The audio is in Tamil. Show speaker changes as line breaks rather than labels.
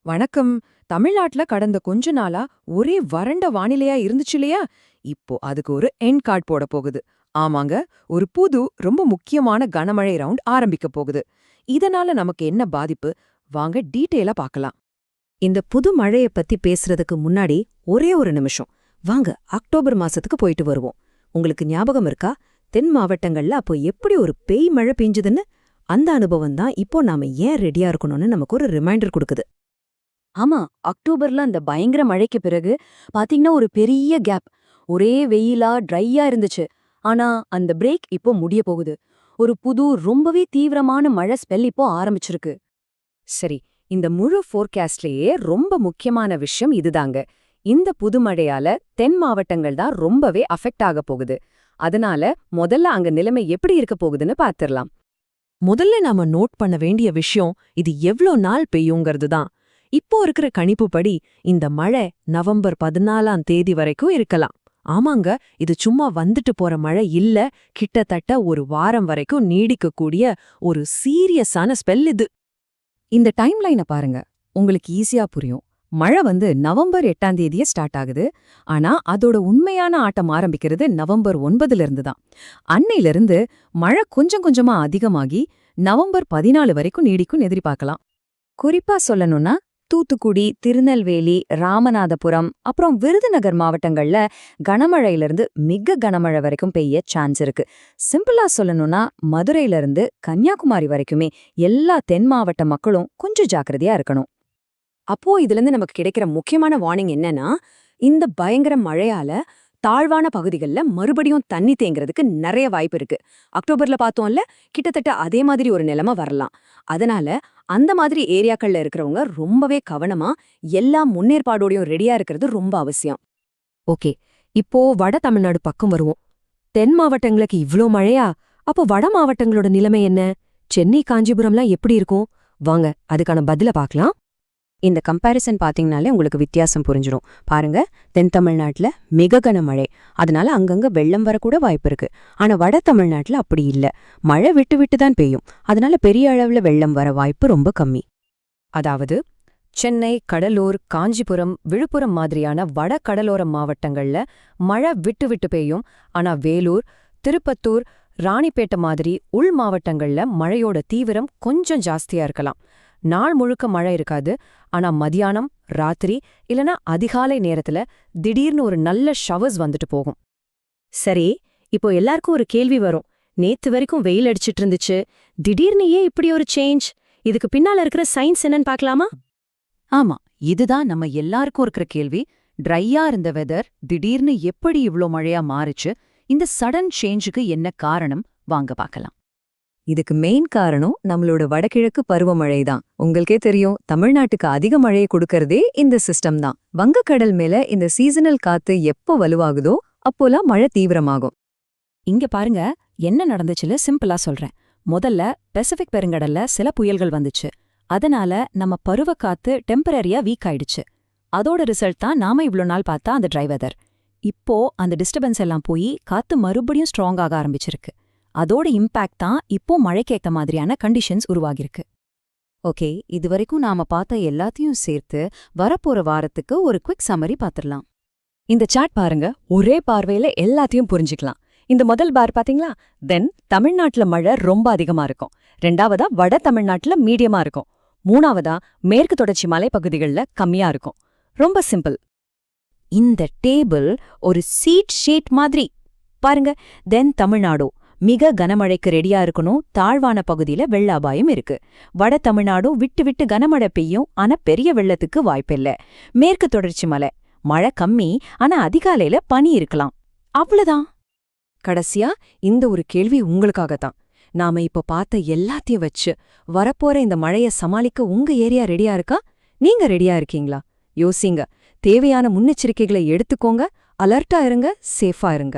வணக்கம். தமிழ்நாட்டுல கடந்த கொஞ்ச நாளா ஒரே வறண்ட வானிலையா இருந்துச்சு இல்லையா? இப்போ அதுக்கு ஒரு எண்ட் கார்டு போட போகுது. ஆமாங்க, ஒரு புது ரொம்ப முக்கியமான கனமழை ரவுண்ட் ஆரம்பிக்க போகுது. இதனால நமக்கு என்ன பாதிப்பு? வாங்க டீட்டெயிலா பார்க்கலாம்.
இந்த புது மழைய பத்தி பேசுறதுக்கு முன்னாடி ஒரே ஒரு நிமிஷம் வாங்க அக்டோபர் மாசத்துக்கு போயிட்டு வருவோம். உங்களுக்கு ஞாபகம் இருக்கா? தென் மாவட்டங்கள்ல அப்போ எப்படி ஒரு பேய் மழை பெஞ்சதுன்னு? அந்த அனுபவம் தான் இப்போ நாம ஏன் ரெடியா இருக்கணும்னு நமக்கு ஒரு ரிமைண்டர் கொடுக்குது.
ஆமா, அக்டோபர்ல அந்த பயங்கர மழைக்கு பிறகு பாத்தீங்கன்னா ஒரு பெரிய கேப். ஒரே வெயிலா ட்ரையா இருந்துச்சு. ஆனா அந்த பிரேக் இப்போ முடிய போகுது. ஒரு புது ரொம்பவே தீவிரமான மழை ஸ்பெல் இப்போ ஆரம்பிச்சிருக்கு.
சரி, இந்த முழு ஃபோர்காஸ்ட்லயே ரொம்ப முக்கியமான விஷயம் இதுதாங்க. இந்த புதுமழையால தென் மாவட்டங்கள் தான் ரொம்பவே அஃபெக்ட் ஆக போகுது. அதனால முதல்ல அங்க நிலைமை எப்படி இருக்க போகுதுன்னு பார்த்திடலாம். முதல்ல நாம நோட் பண்ண வேண்டிய விஷயம் இது எவ்ளோ நாள் பெய்யுங்கிறது தான். இப்போ இருக்கிற கணிப்புப்படி இந்த மழை நவம்பர் 14ஆம் தேதி வரைக்கும் இருக்கலாம். ஆமாங்க, இது சும்மா வந்துட்டு போற மழை இல்ல, கிட்டத்தட்ட ஒரு வாரம் வரைக்கும் நீடிக்கக்கூடிய ஒரு சீரியஸான ஸ்பெல் இது.
இந்த டைம்லைனை பாருங்க, உங்களுக்கு ஈஸியா புரியும். மழை நவம்பர் 8ஆம் தேதியே ஸ்டார்ட் ஆகுது. ஆனா அதோட உண்மையான ஆட்டம் ஆரம்பிக்கிறது நவம்பர் 9ல இருந்து தான். அன்னையிலிருந்து மழை கொஞ்சம் கொஞ்சமா அதிகமாகி நவம்பர் 14 வரைக்கும் நீடிக்கும் எதிர்பார்க்கலாம். குறிப்பா சொல்லணும்னா தூத்துக்குடி, திருநெல்வேலி, ராமநாதபுரம் அப்புறம் விருதுநகர் மாவட்டங்கள்ல கனமழையிலிருந்து மிக கனமழை வரைக்கும் பெய்ய சான்ஸ் இருக்கு. சிம்பிளா சொல்லணும்னா மதுரையிலிருந்து கன்னியாகுமரி வரைக்குமே எல்லா தென் மாவட்ட மக்களும் கொஞ்சம் ஜாக்கிரதையா இருக்கணும். அப்போ இதுலேருந்து நமக்கு கிடைக்கிற முக்கியமான வார்னிங் என்னன்னா, இந்த பயங்கர மழையால தாழ்வான பகுதிகளில் மறுபடியும் தண்ணி தேங்குறதுக்கு நிறைய வாய்ப்பு இருக்கு. அக்டோபர்ல பார்த்தோம்ல, கிட்டத்தட்ட அதே மாதிரி ஒரு நிலைமை வரலாம். அதனால அந்த மாதிரி ஏரியாக்கள்ல இருக்கிறவங்க ரொம்பவே கவனமா எல்லா முன்னேற்பாடோடையும் ரெடியா இருக்கிறது ரொம்ப அவசியம்.
ஓகே, இப்போ வட தமிழ்நாடு பக்கம் வருவோம். தென் மாவட்டங்களுக்கு இவ்ளோ மழையா? அப்போ வட மாவட்டங்களோட நிலைமை என்ன? சென்னை, காஞ்சிபுரம்லாம் எப்படி இருக்கும்? வாங்க அதுக்கான பதில பார்க்கலாம்.
இந்த கம்பேரிசன் பாத்தீங்கனாலே உங்களுக்கு வித்தியாசம் புரிஞ்சிடும். பாருங்க, தென் தமிழ்நாட்டுல மிக கனமழை, அதனால அங்கங்க வெள்ளம் வரக்கூட வாய்ப்பு இருக்கு. ஆனா வட தமிழ்நாட்டுல அப்படி இல்ல, மழை விட்டு விட்டு தான் பெய்யும். அதனால பெரிய அளவுல வெள்ளம் வர வாய்ப்பு ரொம்ப கம்மி.
அதாவது சென்னை, கடலூர், காஞ்சிபுரம், விழுப்புரம் மாதிரியான வட கடலோர மாவட்டங்கள்ல மழை விட்டு விட்டு பெய்யும். ஆனா வேலூர், திருப்பத்தூர், ராணிப்பேட்டை மாதிரி உள் மாவட்டங்கள்ல மழையோட தீவிரம் கொஞ்சம் ஜாஸ்தியா இருக்கலாம். நாள் முழுக்க மழை இருக்காது, ஆனா மதியானம், ராத்திரி இல்லனா அதிகாலை நேரத்துல திடீர்னு ஒரு நல்ல ஷவர்ஸ் வந்துட்டு போகும்.
சரி, இப்போ எல்லாருக்கும் ஒரு கேள்வி வரும். நேத்து வரைக்கும் வெயில் அடிச்சிட்டு இருந்துச்சு, திடீர்னு ஏன் இப்படி ஒரு சேஞ்ச்? இதுக்கு பின்னால இருக்கிற சயின்ஸ் என்னன்னு பார்க்கலாமா?
ஆமா, இதுதான் நம்ம எல்லாருக்கும் இருக்கிற கேள்வி. ட்ரையா இருந்த வெதர் திடீர்னு எப்படி இவ்ளோ மழையா மாறுச்சு? இந்த சடன் சேஞ்சுக்கு என்ன காரணம்? வாங்க பார்க்கலாம்.
இதுக்கு மெயின் காரணம் நம்மளோட வடகிழக்கு பருவமழை தான். உங்களுக்கே தெரியும், தமிழ்நாட்டுக்கு அதிக மழையை கொடுக்கறதே இந்த சிஸ்டம் தான். வங்கக்கடல் மேல இந்த சீசனல் காத்து எப்போ வலுவாகுதோ அப்போலாம் மழை தீவிரமாகும்.
இங்க பாருங்க என்ன நடந்துச்சுல, சிம்பிளா சொல்றேன். முதல்ல பெசிபிக் பெருங்கடல்ல சில புயல்கள் வந்துச்சு. அதனால நம்ம பருவக்காத்து டெம்பரரியா வீக் ஆயிடுச்சு. அதோட ரிசல்ட் தான் நாம இவ்ளோ நாள் பார்த்தா அந்த ட்ரை வெதர். இப்போ அந்த டிஸ்டர்பன்ஸ் எல்லாம் போய் காத்து மறுபடியும் ஸ்ட்ராங் ஆக ஆரம்பிச்சிருக்கு. அதோட இம்பாக்ட் தான் இப்போ மழைக்கேத்த மாதிரியான கண்டிஷன்ஸ் உருவாகிருக்கு.
ஓகே, இதுவரைக்கும் நாம பார்த்த எல்லாத்தையும் சேர்த்து வரப்போற வாரத்துக்கு ஒரு குவிக் சம்மரி பார்த்துடலாம்.
இந்த சாட் பாருங்க, ஒரே பார்வையில எல்லாத்தையும் புரிஞ்சுக்கலாம். இந்த முதல் பார் பாத்தீங்களா? தென் தமிழ்நாட்டுல மழை ரொம்ப அதிகமா இருக்கும். ரெண்டாவதா வட தமிழ்நாட்டுல மீடியமா இருக்கும். மூணாவதா மேற்கு தொடர்ச்சி மலைப்பகுதிகளில் கம்மியா இருக்கும். ரொம்ப சிம்பிள்.
இந்த டேபிள் ஒரு சீட் ஷீட் மாதிரி பாருங்க. தென் தமிழ்நாடு மிக கனமழைக்கு ரெடியா இருக்கணும். தாழ்வான பகுதியில வெள்ள அபாயம் இருக்கு. வட தமிழ்நாடும் விட்டு விட்டு கனமழை பெய்யும், ஆனா பெரிய வெள்ளத்துக்கு வாய்ப்பில்ல. மேற்கு தொடர்ச்சி மழை கம்மி, ஆனா அதிகாலையில பனி இருக்கலாம். அவ்வளவுதான்.
கடைசியா இந்த ஒரு கேள்வி உங்களுக்காகத்தான். நாம இப்ப பார்த்த எல்லாத்தையும் வச்சு வரப்போற இந்த மழைய சமாளிக்க உங்க ஏரியா ரெடியா இருக்கா? நீங்க ரெடியா இருக்கீங்களா? யோசிங்க. தேவையான முன்னெச்சரிக்கைகளை எடுத்துக்கோங்க. அலர்ட்டா இருங்க, சேஃபா இருங்க.